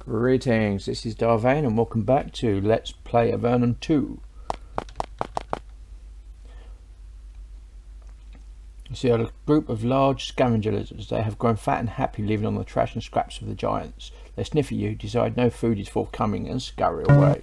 Greetings, this is Vane and welcome back to Let's Play Avernum 2. You see a group of large scavenger lizards. They have grown fat and happy, living on the trash and scraps of the giants. They sniff at you, decide no food is forthcoming and scurry away.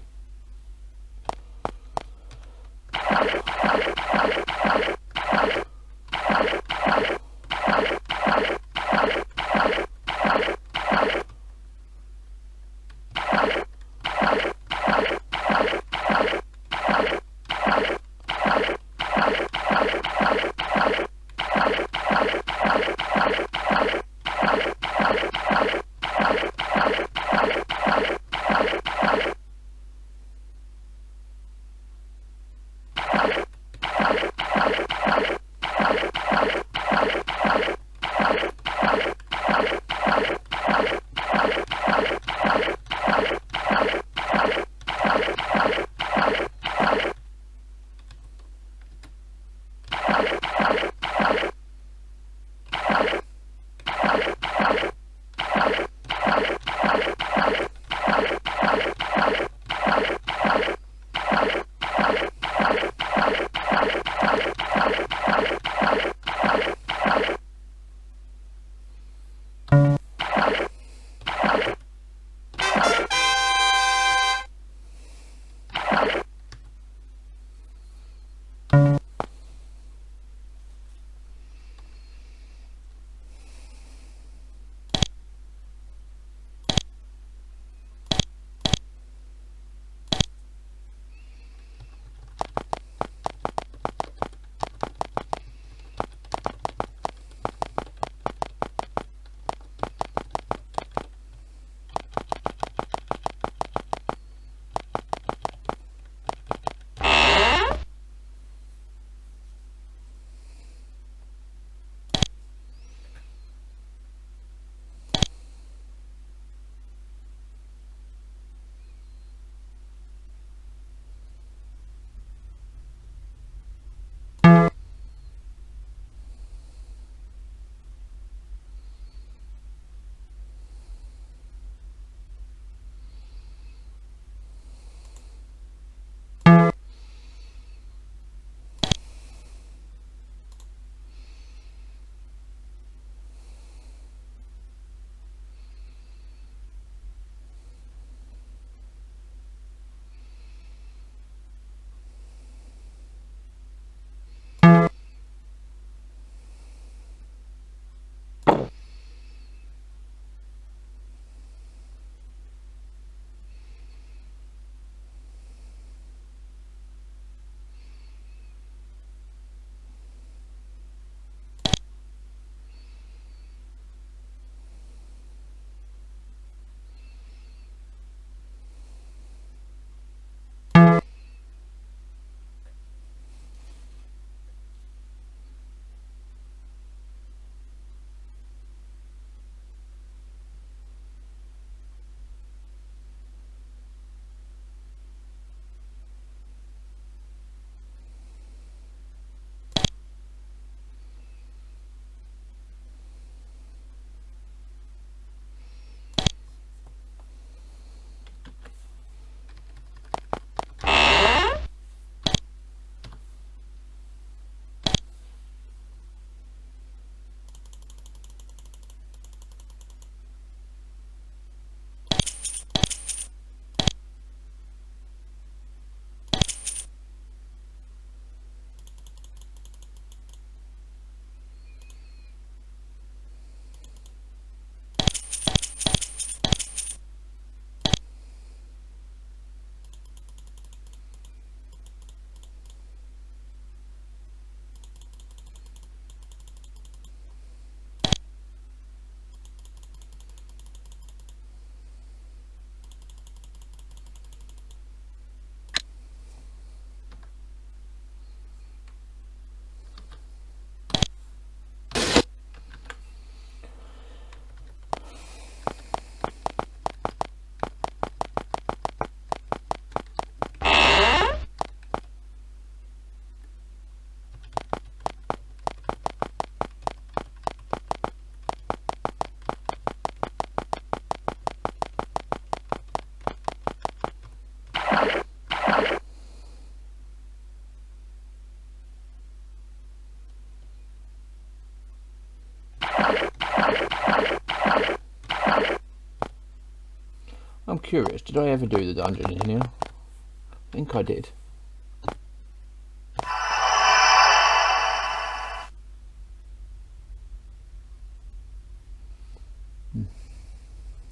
curious, did I ever do the dungeon in here? I think I did.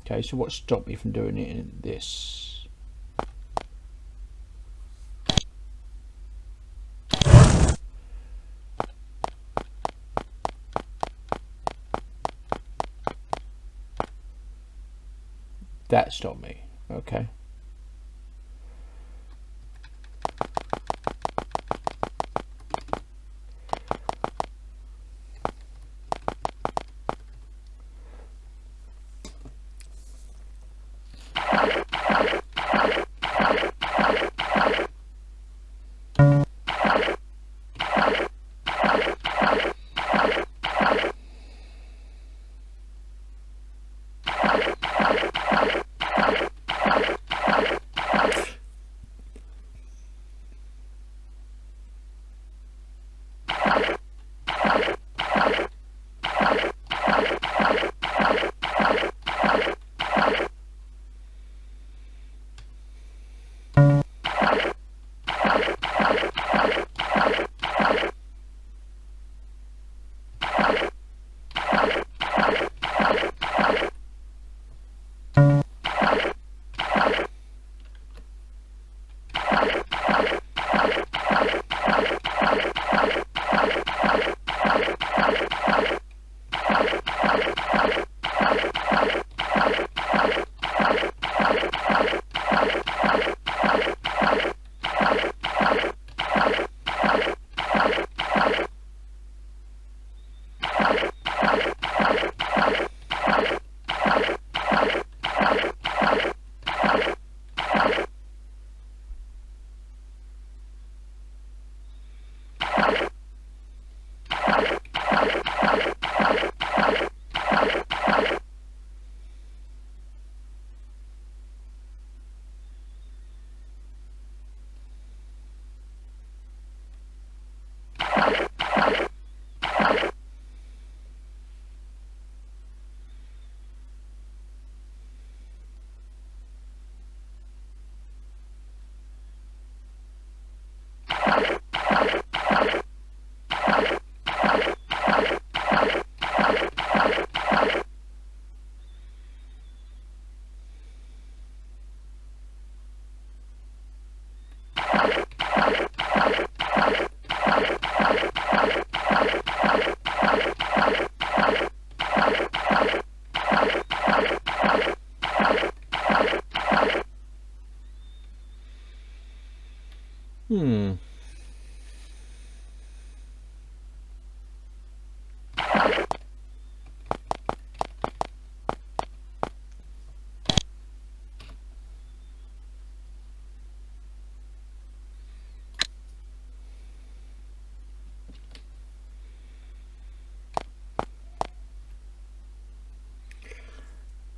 Okay, so what stopped me from doing it in this? That stopped me. Okay.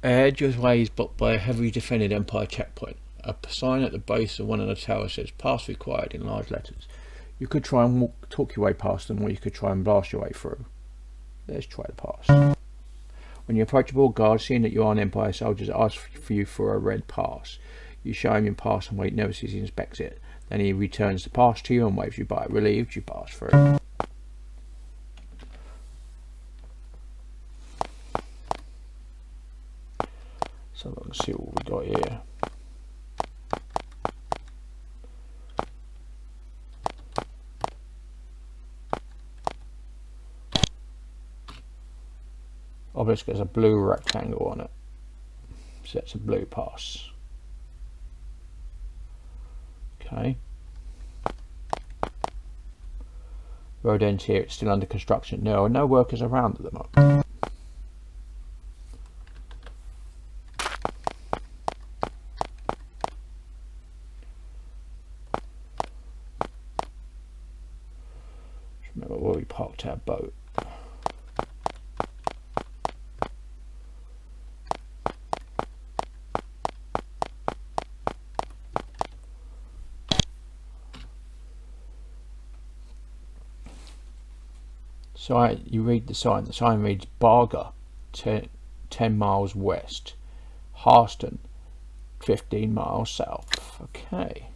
Edge of way is blocked by a heavily defended Empire checkpoint. A sign at the base of one of the towers says "Pass required" in large letters. You could try and talk your way past them, or you could try and blast your way through. Let's try to pass. When you approach a board guard, seeing that you are an Empire soldier, asks for you for a red pass. You show him your pass and wait nervously as he inspects it. Then he returns the pass to you and waves you by. Relieved, you pass through. So let's see what we got here. Obviously there's a blue rectangle on it, so that's a blue pass. Okay. Road ends here, it's still under construction. There are no workers around at the moment. Remember where we parked our boat. So you read the sign. The sign reads Barga, 10 miles west. Harston, 15 miles south. Okay.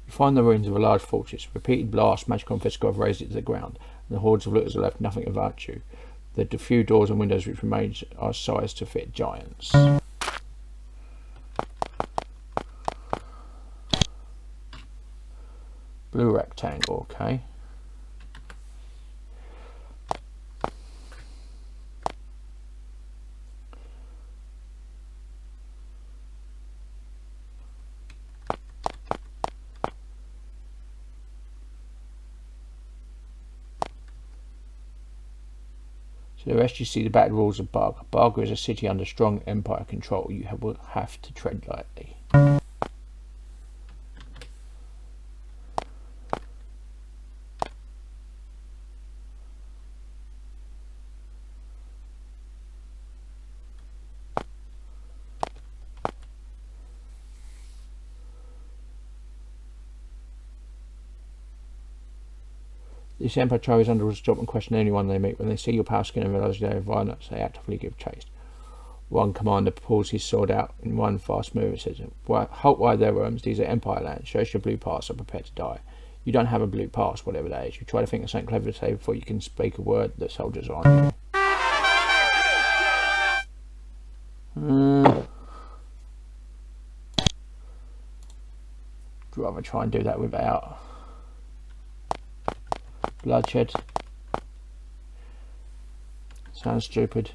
You find the ruins of a large fortress. Repeated blasts, magical and physical, have razed it to the ground, and the hordes of looters have left nothing of virtue. The few doors and windows which remain are sized to fit giants. Blue rectangle, okay. To the rest you see the battered walls of Barga. Barga is a city under strong Empire control. You will have to tread lightly. This Empire trio is under to stop and question anyone they meet. When they see your power skin and realise they are violent, they actively give chase. One commander pulls his sword out in one fast move and says, "Halt while there, worms. These are Empire lands. Show us your blue pass or prepare to die." You don't have a blue pass, whatever that is. You try to think of something clever to say before you can speak a word that soldiers are on you. I'd rather try and do that without bloodshed. Sounds stupid.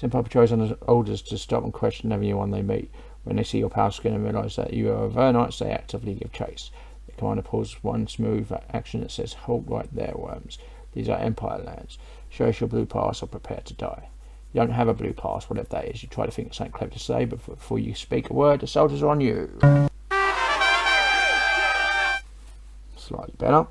Empire patrols under orders to stop and question everyone they meet. When they see your power skin and realise that you are Vernites, they actively give chase. The commander pulls one smooth action that says, "Halt right there, worms. These are Empire lands. Show us your blue pass or prepare to die." You don't have a blue pass, whatever that is. You try to think of something clever to say, but before you speak a word, the soldiers are on you. Slightly better.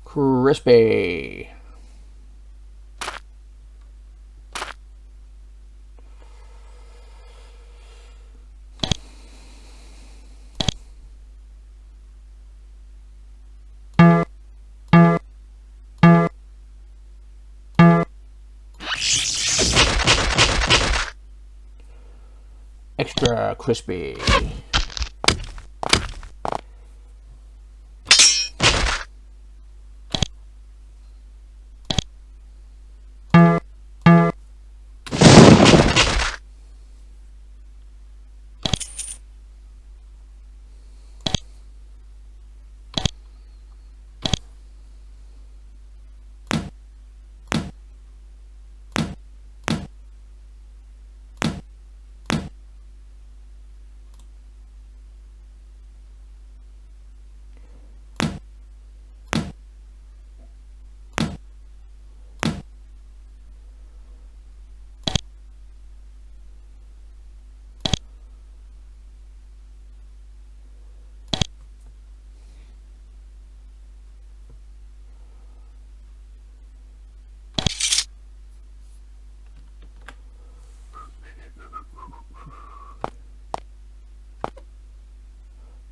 Crispy. Extra crispy.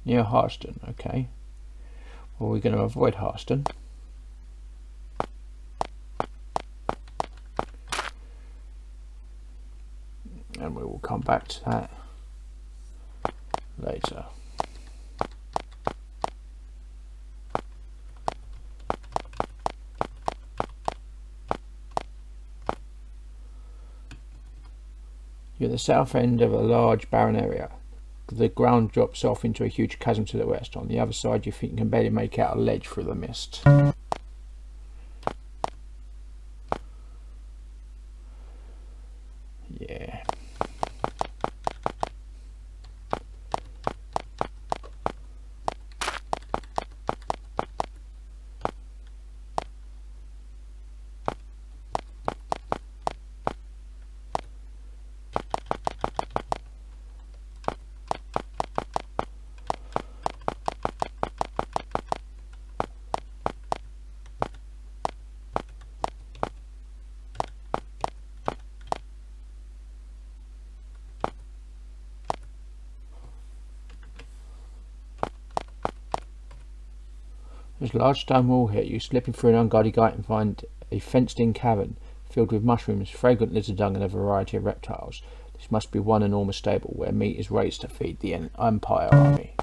Near Harston, okay. Well, we're going to avoid Harston. And we will come back to that later. You're at the south end of a large barren area. The ground drops off into a huge chasm to the west. On the other side, you think you can barely make out a ledge through the mist. Yeah. There's a large stone wall here. You slip in through an unguarded gate and find a fenced-in cavern filled with mushrooms, fragrant lizard dung, and a variety of reptiles. This must be one enormous stable where meat is raised to feed the Empire army.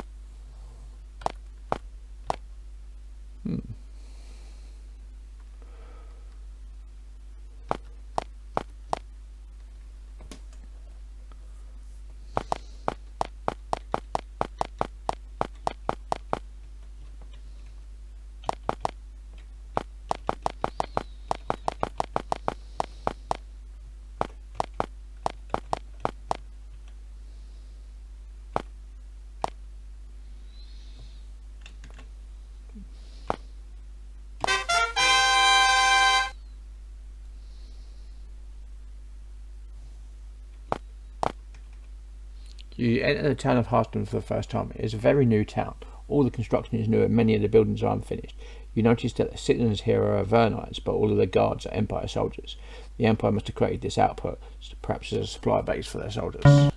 You enter the town of Harston for the first time. It is a very new town. All the construction is new and many of the buildings are unfinished. You notice that the citizens here are Avernites, but all of the guards are Empire soldiers. The Empire must have created this output, perhaps as a supply base for their soldiers.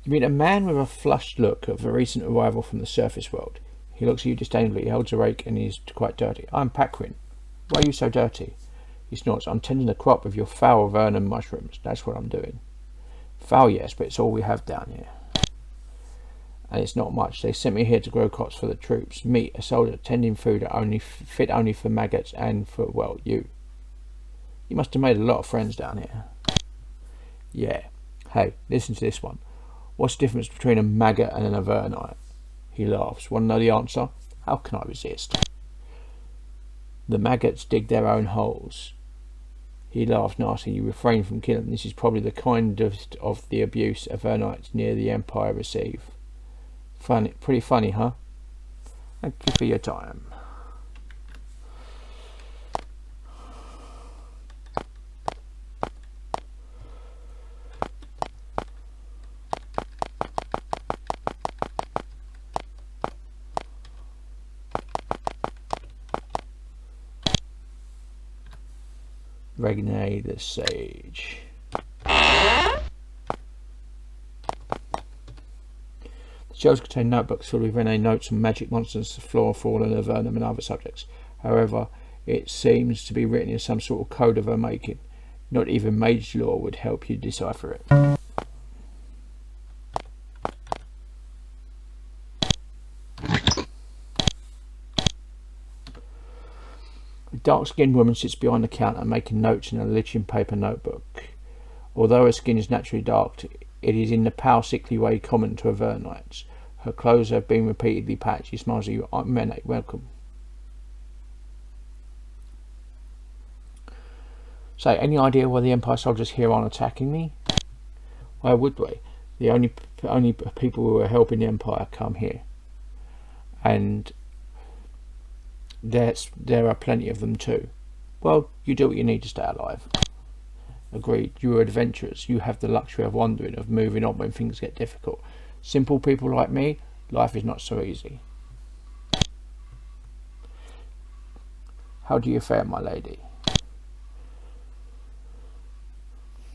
You meet a man with a flushed look of a recent arrival from the surface world. He looks at you disdainfully. He holds a rake and he's quite dirty. I'm Paquin. Why are you so dirty? He snorts. I'm tending the crop of your foul Avernum mushrooms. That's what I'm doing. Foul, yes, but it's all we have down here. And it's not much. They sent me here to grow crops for the troops. Meat, a soldier, tending food fit only for maggots and for, well, you. You must have made a lot of friends down here. Yeah. Hey, listen to this one. What's the difference between a maggot and an Avernite? He laughs. Want to know the answer? How can I resist? The maggots dig their own holes. He laughs nasty. You refrain from killing them. This is probably the kindest of the abuse Avernites near the Empire receive. Funny, pretty funny, huh? Thank you for your time. Vane the Sage. The shelves contain notebooks filled with Vane notes on magic monsters, flora, fauna, and Avernum and other subjects. However, it seems to be written in some sort of code of her making. Not even mage lore would help you decipher it. A dark-skinned woman sits behind the counter making notes in a lithium paper notebook. Although her skin is naturally dark, it is in the pale, sickly way common to Avernites. Her clothes have been repeatedly patched. She smiles at you. I'm Vane. Welcome. Say, any idea why the Empire soldiers here aren't attacking me? Why would we? The only people who are helping the Empire come here. And there are plenty of them too. Well, you do what you need to stay alive. Agreed. You are adventurers. You have the luxury of wandering, of moving on when things get difficult. Simple people like me, life is not so easy. How do you fare, my lady?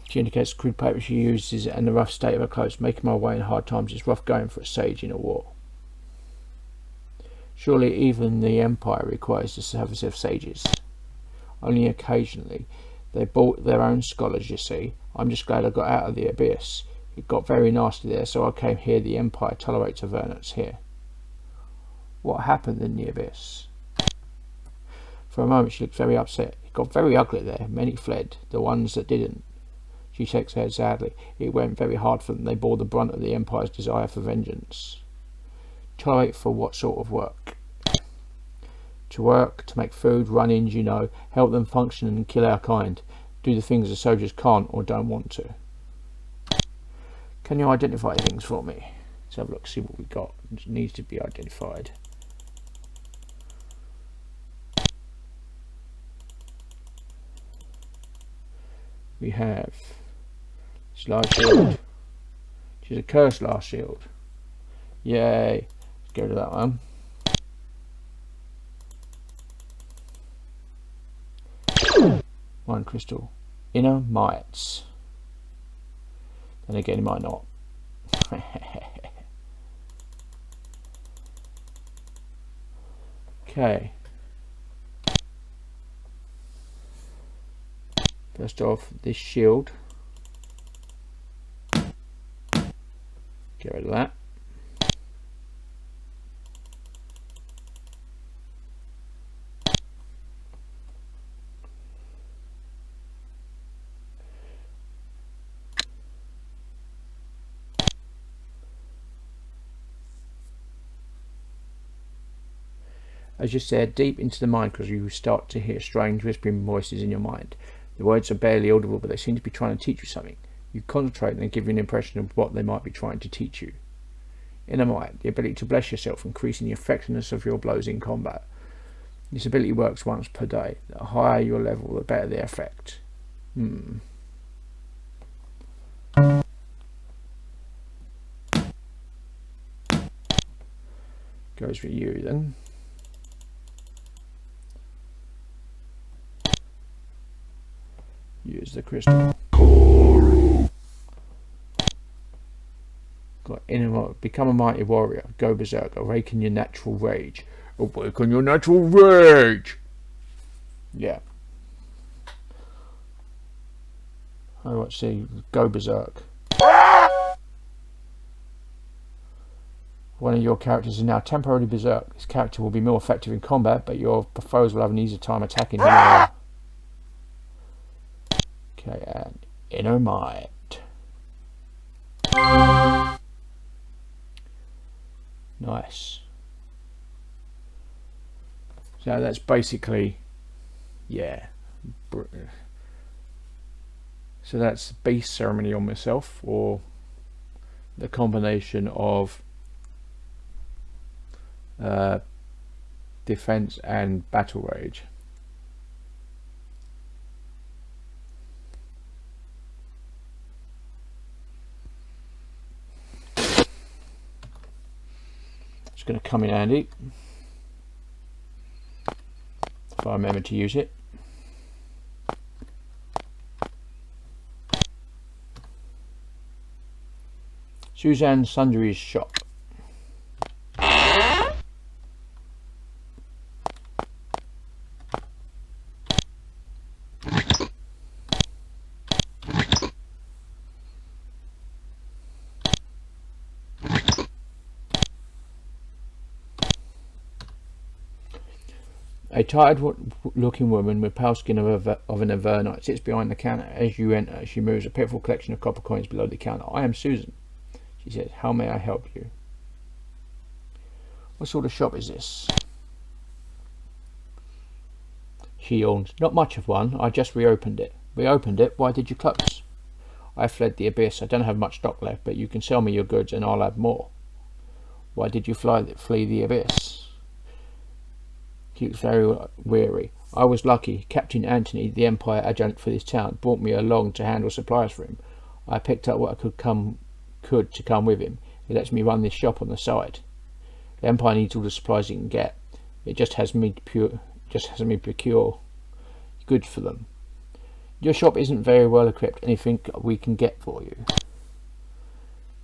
She indicates the crude paper she uses and the rough state of her clothes. Making my way in hard times is rough going for a sage in a war. Surely even the Empire requires the service of sages. Only occasionally. They bought their own scholars, you see. I'm just glad I got out of the abyss. It got very nasty there, so I came here. The Empire tolerates Avernites here. What happened in the abyss? For a moment she looked very upset. It got very ugly there. Many fled, the ones that didn't. She shakes her head sadly. It went very hard for them. They bore the brunt of the Empire's desire for vengeance. Tolerate for what sort of work? To work, to make food, run inns, you know, help them function and kill our kind. Do the things the soldiers can't or don't want to. Can you identify things for me? Let's have a look, see what we got. It needs to be identified. We have this large shield, which is a cursed last shield. Yay! Let's go to that one. One crystal. Inner mites. Then again, it might not. Okay. First off, this shield. Get rid of that. As you stare deep into the mind, because you start to hear strange whispering voices in your mind. The words are barely audible, but they seem to be trying to teach you something. You concentrate and they give you an impression of what they might be trying to teach you. Inner might, the ability to bless yourself, increasing the effectiveness of your blows in combat. This ability works once per day. The higher your level, the better the effect. Goes for you then. Use the crystal. Got inner, become a mighty warrior. Go berserk. Awaken your natural rage. Awaken your natural rage. Yeah. Let's see. Go berserk. One of your characters is now temporarily berserk. This character will be more effective in combat, but your foes will have an easier time attacking him. Okay, and inner might. Nice. So that's basically, yeah. So that's the base ceremony on myself, or the combination of defense and battle rage. It's going to come in handy if I remember to use it. Suzanne Sundry's shop. A tired-looking woman with pale skin of an Avernite sits behind the counter. As you enter, she moves a pitiful collection of copper coins below the counter. I am Susan, she says. How may I help you? What sort of shop is this? She yawns. Not much of one. I just reopened it. Reopened it? Why did you close? I fled the abyss. I don't have much stock left, but you can sell me your goods and I'll have more. Why did you flee the abyss? He was very weary. I was lucky. Captain Anthony, the Empire adjutant for this town, brought me along to handle supplies for him. I picked up what I could to come with him. He lets me run this shop on the side. The Empire needs all the supplies it can get. It just has me procure goods for them. Your shop isn't very well equipped. Anything we can get for you?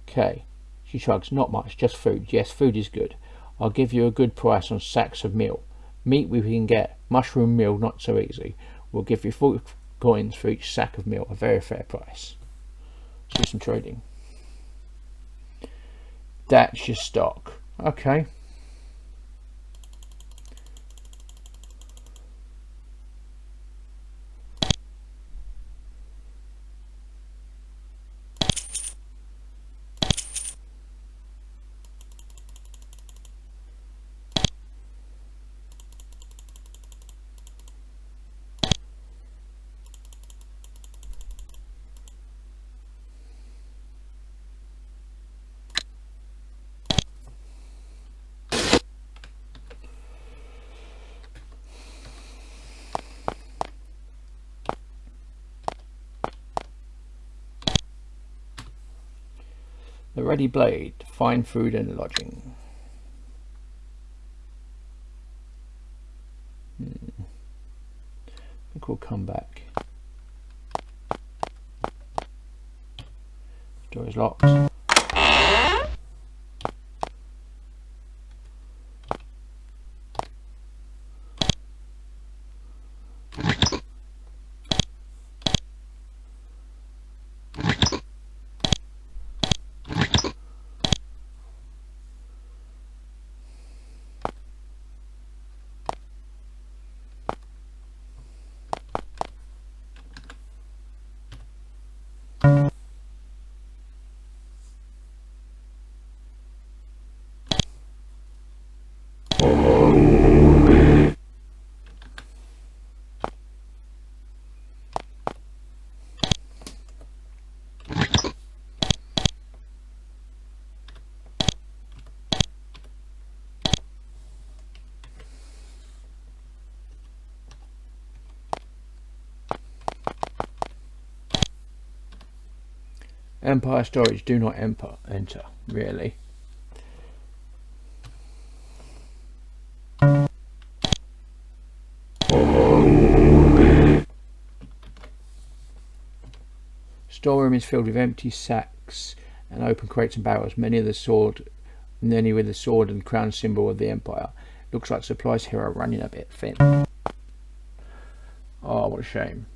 Okay. She shrugs. Not much, just food. Yes, food is good. I'll give you a good price on sacks of meal. Meat we can get. Mushroom meal not so easy. We'll give you 40 coins for each sack of meal. A very fair price. Let's do some trading. That's your stock. Okay. The ready blade, fine food and lodging. I think we'll come back. Door is locked. Empire storage, do not enter, really. Storeroom is filled with empty sacks and open crates and barrels, many with the sword and crown symbol of the Empire. Looks like supplies here are running a bit thin. Oh, what a shame.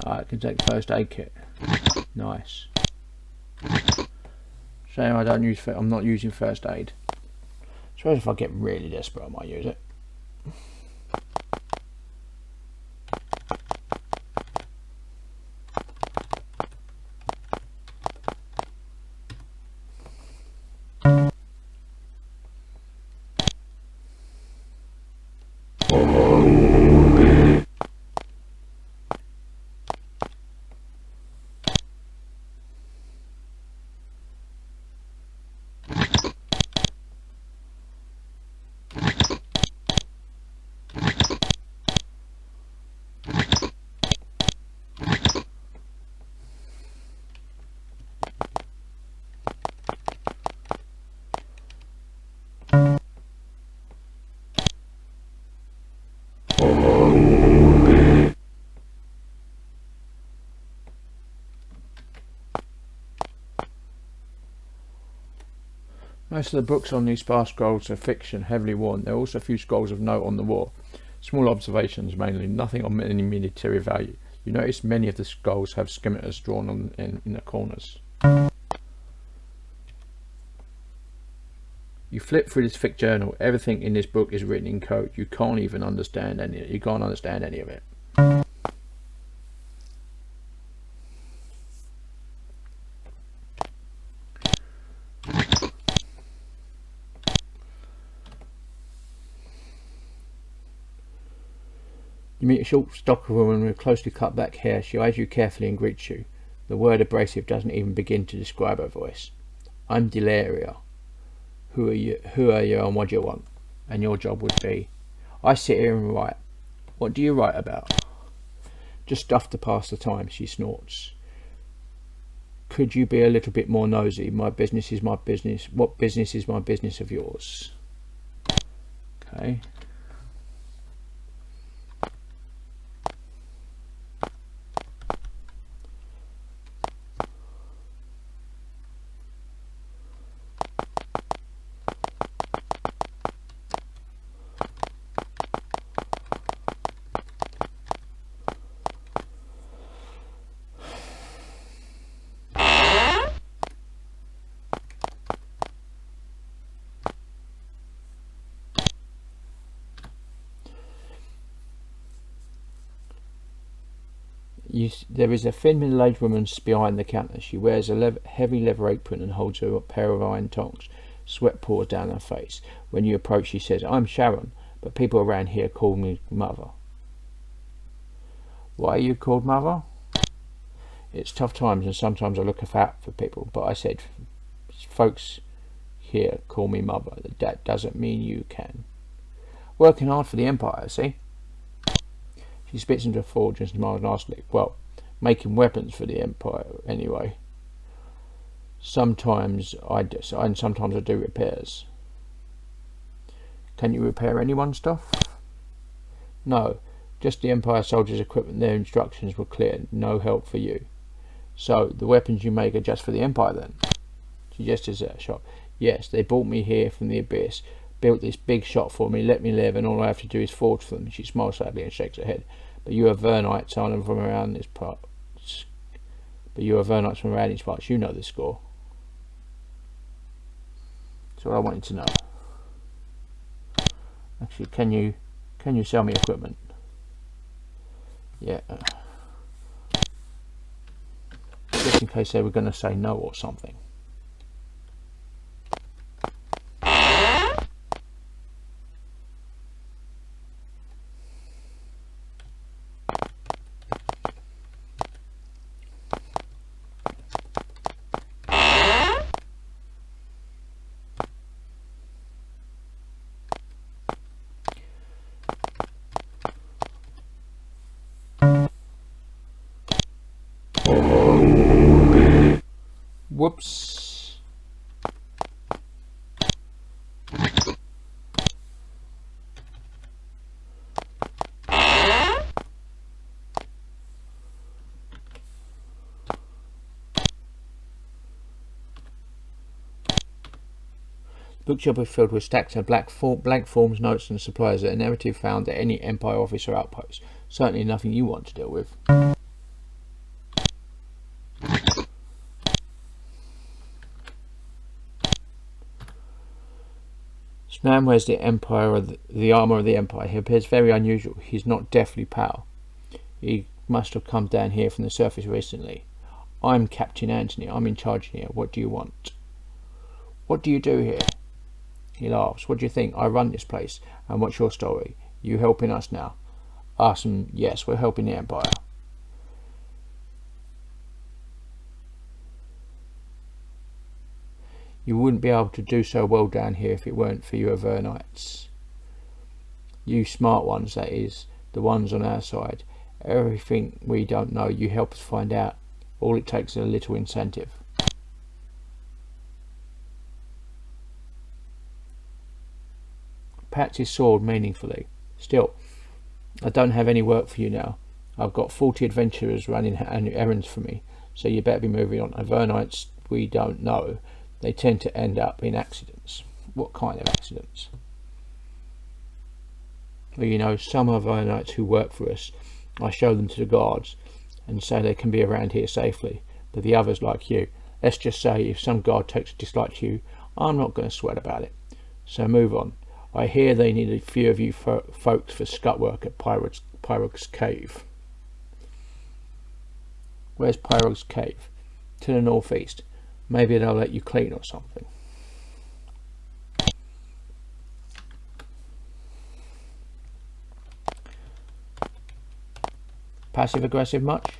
I can take the first aid kit. Nice. Shame I'm not using first aid. Suppose if I get really desperate I might use it. Most of the books on these sparse scrolls are fiction, heavily worn. There are also a few scrolls of note on the wall. Small observations mainly, nothing of any military value. You notice many of the scrolls have schemators drawn on in the corners. You flip through this thick journal. Everything in this book is written in code. You can't understand any of it. You meet a short, stocky woman with closely cut back hair. She eyes you carefully and greets you. The word abrasive doesn't even begin to describe her voice. I'm Delaria. Who are you and what do you want? And your job would be, I sit here and write. What do you write about? Just stuff to pass the time, she snorts. Could you be a little bit more nosy? My business is my business. What business is my business of yours? Okay. There is a thin middle-aged woman behind the counter. She wears a heavy leather apron and holds a pair of iron tongs. Sweat pours down her face. When you approach, she says, "I'm Sharon, but people around here call me Mother." "Why are you called Mother?" "It's tough times and sometimes I look out for people, but I said, folks here call me Mother. That doesn't mean you can." "Working hard for the Empire, see?" She spits into a forge and smiles nastily. "Well, making weapons for the Empire, anyway. Sometimes I do repairs." "Can you repair anyone's stuff?" "No, just the Empire soldiers' equipment. Their instructions were clear. No help for you." "So, the weapons you make are just for the Empire, then?" She gestures at a shop. "Yes, they brought me here from the Abyss, built this big shop for me, let me live, and all I have to do is forge for them." She smiles sadly and shakes her head. But you Avernites aren't from around this part. You know the score." That's what I wanted to know. Actually, can you sell me equipment? Yeah. Just in case they were going to say no or something. Whoops. The bookshop is filled with stacks of blank forms, notes and supplies that are never to be found at any Empire office or outpost. Certainly nothing you want to deal with. This man wears the armour of the Empire. He appears very unusual. He's not deathly pale. He must have come down here from the surface recently. "I'm Captain Anthony. I'm in charge here. What do you want?" "What do you do here?" He laughs. "What do you think? I run this place. And what's your story? You helping us now?" "Us, and yes, we're helping the Empire." "You wouldn't be able to do so well down here if it weren't for you Avernites. You smart ones, that is, the ones on our side. Everything we don't know, you help us find out. All it takes is a little incentive." Pats his sword meaningfully. "Still, I don't have any work for you now. I've got 40 adventurers running errands for me, so you better be moving on. Avernites, we don't know. They tend to end up in accidents." "What kind of accidents?" "Well, you know, some Avernites who work for us, I show them to the guards and say they can be around here safely. But the others, like you, let's just say if some guard takes a dislike to you, I'm not going to sweat about it. So move on. I hear they need a few of you folks for scut work at Pyrog's Cave." "Where's Pyrog's Cave?" "To the northeast. Maybe they'll let you clean or something." "Passive aggressive much?"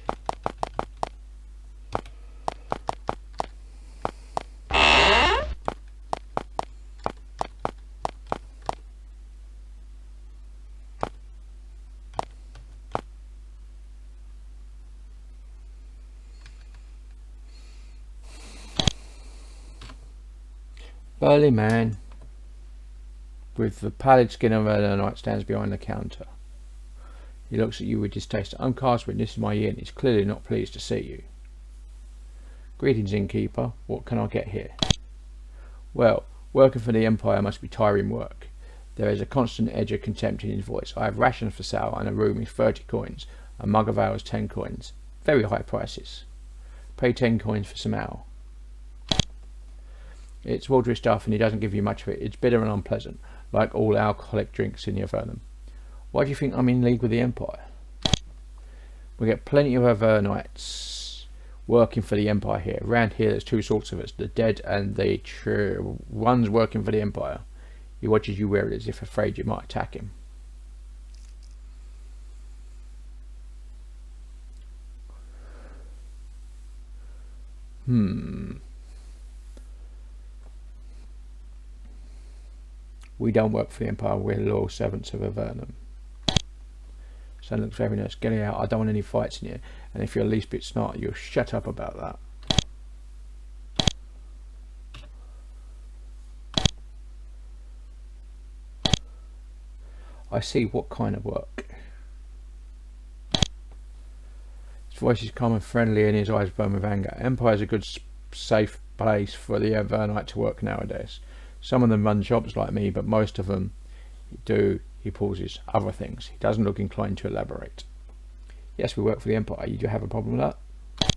Burly man with the pallid skin of a knight stands behind the counter. He looks at you with distaste. "I'm Carswin, this is my inn. He's clearly not pleased to see you." "Greetings, innkeeper. What can I get here?" "Well, working for the Empire must be tiring work." There is a constant edge of contempt in his voice. "I have rations for sale and a room is 30 coins. A mug of ale is 10 coins. Very high prices. Pay 10 coins for some ale." "It's watery stuff and he doesn't give you much of it. It's bitter and unpleasant, like all alcoholic drinks in the Avernum." "Why do you think I'm in league with the Empire?" We get plenty of Avernites working for the Empire here. Around here there's two sorts of us, the dead and the true. One's working for the Empire. He watches you wear it as if afraid you might attack him. We don't work for the Empire, we're loyal servants of Avernum. Son looks very nice. Get out, I don't want any fights in here. And if you're the least bit smart, you'll shut up about that. I see, what kind of work? His voice is calm and friendly and his eyes burn with anger. Empire's a good safe place for the Avernite to work nowadays. Some of them run shops like me, but most of them do, he pauses, other things. He doesn't look inclined to elaborate. Yes, we work for the Empire. You do have a problem with that?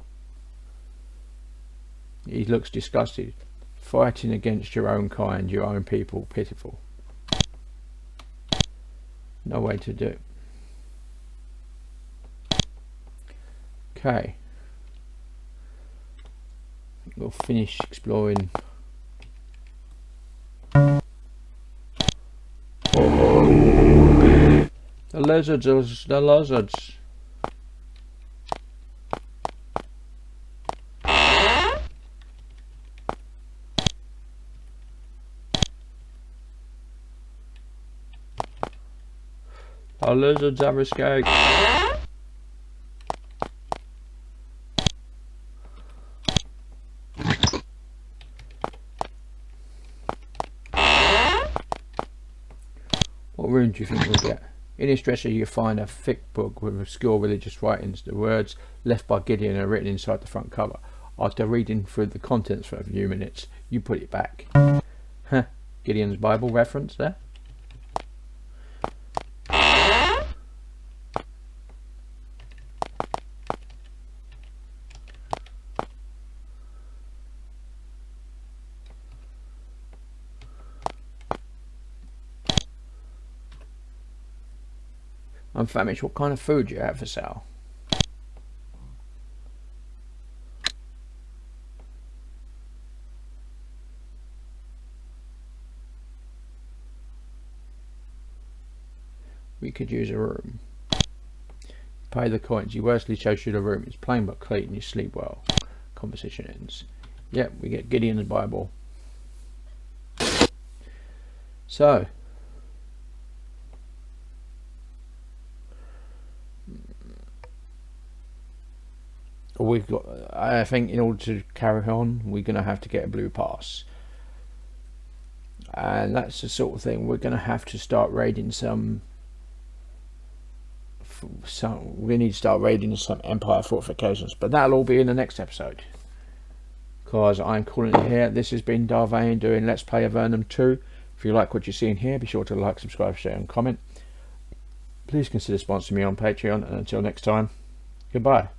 He looks disgusted. Fighting against your own kind, your own people, pitiful. No way to do. Okay. We'll finish exploring. The lizards, the lizards. The lizards have escaped. What room do you think we'll get? In his dresser you find a thick book with obscure religious writings. The words left by Gideon are written inside the front cover. After reading through the contents for a few minutes, you put it back. Huh, Gideon's Bible reference there? I'm famished. What kind of food do you have for sale? We could use a room. Pay the coins. He worstly shows you the room. It's plain but clean. You sleep well. Conversation ends. Yep, we get Gideon's Bible. So, we've got, I think in order to carry on we're going to have to get a blue pass, and that's the sort of thing we're going to have to start raiding we need to start raiding some Empire fortifications, but that'll all be in the next episode, because I'm calling it here. This has been Vane doing Let's Play Avernum 2. If you like what you're seeing here, be sure to like, subscribe, share and comment. Please consider sponsoring me on Patreon, and until next time, goodbye.